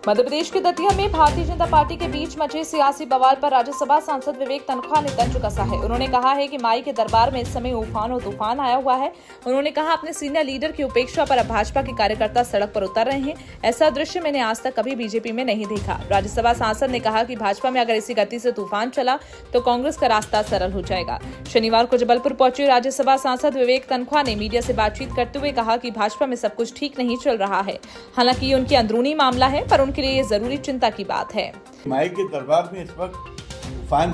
मध्य प्रदेश के दतिया में भारतीय जनता पार्टी के बीच मचे सियासी बवाल पर राज्यसभा सांसद विवेक तनखा ने तंज कसा है। उन्होंने कहा है कि माई के दरबार में इस समय उफान और तूफान आया हुआ है। उन्होंने कहा, अपने सीनियर लीडर की उपेक्षा पर अब भाजपा के कार्यकर्ता सड़क पर उतर रहे हैं। ऐसा दृश्य मैंने आज तक कभी बीजेपी में नहीं देखा। राज्यसभा सांसद ने कहा कि भाजपा में अगर इसी गति से तूफान चला तो कांग्रेस का रास्ता सरल हो जाएगा। शनिवार को जबलपुर पहुंचे राज्यसभा सांसद विवेक तनखा ने मीडिया से बातचीत करते हुए कहा कि भाजपा में सब कुछ ठीक नहीं चल रहा है। हालांकि ये उनकी अंदरूनी मामला है, पर उनके लिए ये जरूरी चिंता की बात है। माई के दरबार में इस वक्त तूफान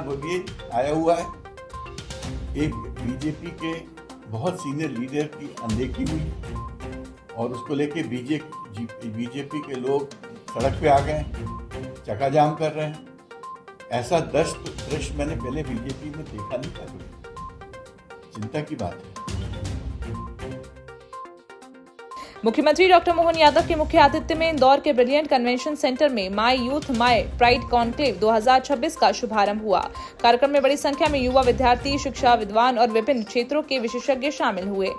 बोलिए आया हुआ है। एक बीजेपी के बहुत सीनियर लीडर की अनदेखी हुई और उसको लेके बीजेपी के लोग सड़क पे आ गए, चक्काजाम कर रहे हैं। ऐसा दृश्य मैंने पहले बीजेपी में देखा नहीं था। चिंता की बात है। मुख्यमंत्री डॉक्टर मोहन यादव के मुख्य आतिथ्य में इंदौर के ब्रिलियंट कन्वेंशन सेंटर में माई यूथ माई प्राइड कॉन्क्लेव 2026 का शुभारंभ हुआ। कार्यक्रम में बड़ी संख्या में युवा, विद्यार्थी, शिक्षा विद्वान और विभिन्न क्षेत्रों के विशेषज्ञ शामिल हुए।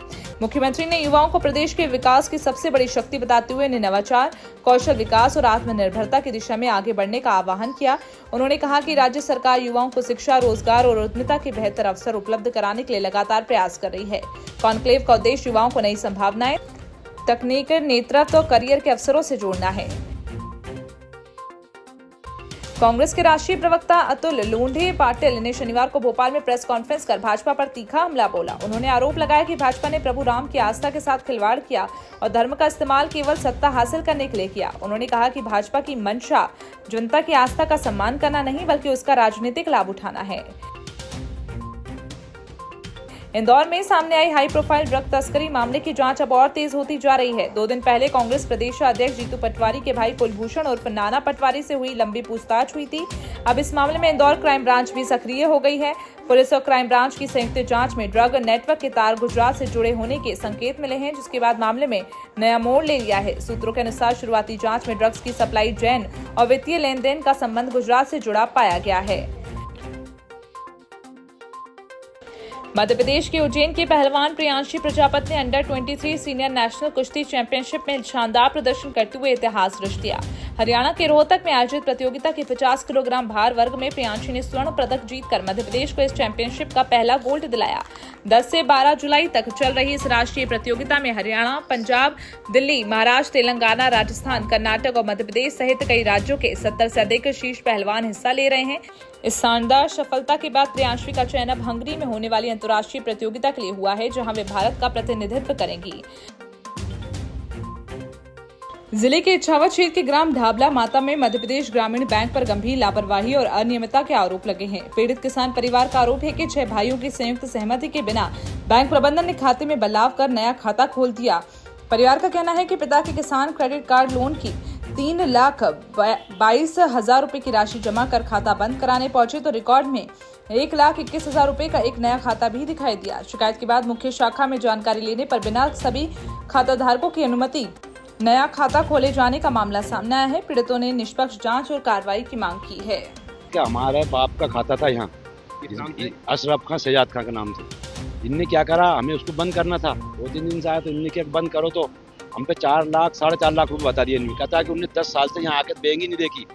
मुख्यमंत्री ने युवाओं को प्रदेश के विकास की सबसे बड़ी शक्ति बताते हुए नवाचार, कौशल विकास और आत्मनिर्भरता की दिशा में आगे बढ़ने का आह्वान किया। उन्होंने कहा कि राज्य सरकार युवाओं को शिक्षा, रोजगार और उद्यमिता के बेहतर अवसर उपलब्ध कराने के लिए लगातार प्रयास कर रही है। कॉन्क्लेव का उद्देश्य युवाओं को नई संभावनाएं, तकनीक, नेतृत्व और करियर के अवसरों से जोड़ना है। कांग्रेस के राष्ट्रीय प्रवक्ता अतुल लोंढे पाटिल ने शनिवार को भोपाल में प्रेस कॉन्फ्रेंस कर भाजपा पर तीखा हमला बोला। उन्होंने आरोप लगाया कि भाजपा ने प्रभु राम की आस्था के साथ खिलवाड़ किया और धर्म का इस्तेमाल केवल सत्ता हासिल करने के लिए किया। उन्होंने कहा कि भाजपा की मंशा जनता की आस्था का सम्मान करना नहीं, बल्कि उसका राजनीतिक लाभ उठाना है। इंदौर में सामने आई हाई प्रोफाइल ड्रग तस्करी मामले की जांच अब और तेज होती जा रही है। 2 दिन पहले कांग्रेस प्रदेश अध्यक्ष जीतू पटवारी के भाई कुलभूषण उर्फ नाना पटवारी से हुई लंबी पूछताछ हुई थी। अब इस मामले में इंदौर क्राइम ब्रांच भी सक्रिय हो गई है। पुलिस और क्राइम ब्रांच की संयुक्त जांच में ड्रग नेटवर्क के तार गुजरात से जुड़े होने के संकेत मिले हैं, जिसके बाद मामले में नया मोड़ ले लिया है। सूत्रों के अनुसार शुरुआती जांच में ड्रग्स की सप्लाई चेन और वित्तीय लेन देन का संबंध गुजरात से जुड़ा पाया गया है। मध्य प्रदेश के उज्जैन के पहलवान प्रियांशी प्रजापति ने अंडर 23 सीनियर नेशनल कुश्ती चैंपियनशिप में शानदार प्रदर्शन करते हुए इतिहास रच दिया। हरियाणा के रोहतक में आयोजित प्रतियोगिता के 50 किलोग्राम भार वर्ग में प्रियांशी ने स्वर्ण पदक जीतकर मध्य प्रदेश को इस चैंपियनशिप का पहला गोल्ड दिलाया। 10 से 12 जुलाई तक चल रही इस राष्ट्रीय प्रतियोगिता में हरियाणा, पंजाब, दिल्ली, महाराष्ट्र, तेलंगाना, राजस्थान, कर्नाटक और मध्य प्रदेश सहित कई राज्यों के 70 से अधिक शीर्ष पहलवान हिस्सा ले रहे हैं। इस शानदार सफलता के बाद प्रियांशी का चयन अब हंगरी में होने वाली अंतर्राष्ट्रीय प्रतियोगिता के लिए हुआ है, जहां वे भारत का प्रतिनिधित्व करेंगी। जिले के इछावर क्षेत्र के ग्राम ढाबला माता में मध्य प्रदेश ग्रामीण बैंक पर गंभीर लापरवाही और अनियमितता के आरोप लगे हैं। पीड़ित किसान परिवार का आरोप है कि 6 भाइयों की संयुक्त सहमति के बिना बैंक प्रबंधन ने खाते में बदलाव कर नया खाता खोल दिया। परिवार का कहना है कि पिता के किसान क्रेडिट कार्ड लोन की 3,22,000 रुपए की राशि जमा कर खाता बंद कराने पहुंचे तो रिकॉर्ड में 1,21,000 रुपए का एक नया खाता भी दिखाई दिया। शिकायत के बाद मुख्य शाखा में जानकारी लेने पर बिना सभी खाता धारकों की अनुमति नया खाता खोले जाने का मामला सामने आया है। पीड़ितों ने निष्पक्ष जांच और कार्रवाई की मांग की है। क्या हमारे बाप का खाता था यहाँ अशरफ खान सजाद खान के नाम से। इनने क्या करा, हमें उसको बंद करना था। 2-3 दिन से आया तो इनने क्या बंद करो, तो हम पे 4 लाख 4.5 लाख रुपए बता दिए। इन्होंने कहता है कि उन्हें 10 साल से यहाँ आके बैंक ही नहीं देखी।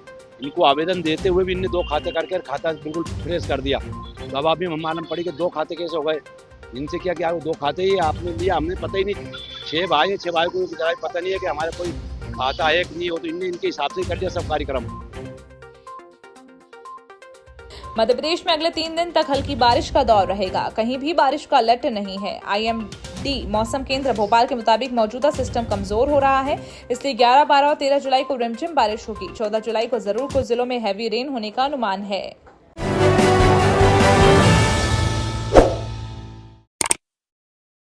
इनको आवेदन देते हुए भी इनने 2 खाते करके खाता बिल्कुल फ्रेश कर दिया। तो अब अभी हम मालूम पड़ी कि 2 खाते कैसे हो गए। इनसे क्या किया, 2 खाते ही आपने लिया, हमने पता ही नहीं। 6 भाई 6 भाई को पता नहीं है कि हमारे कोई खाता है कि नहीं हो, तो इनने इनके हिसाब से कर दिया सब कार्यक्रम। मध्य प्रदेश में अगले 3 दिन तक हल्की बारिश का दौर रहेगा। कहीं भी बारिश का अलर्ट नहीं है। IMD मौसम केंद्र भोपाल के मुताबिक मौजूदा सिस्टम कमजोर हो रहा है, इसलिए 11, 12 और 13 जुलाई को रिमझिम बारिश होगी। 14 जुलाई को जरूर कुछ जिलों में हैवी रेन होने का अनुमान है।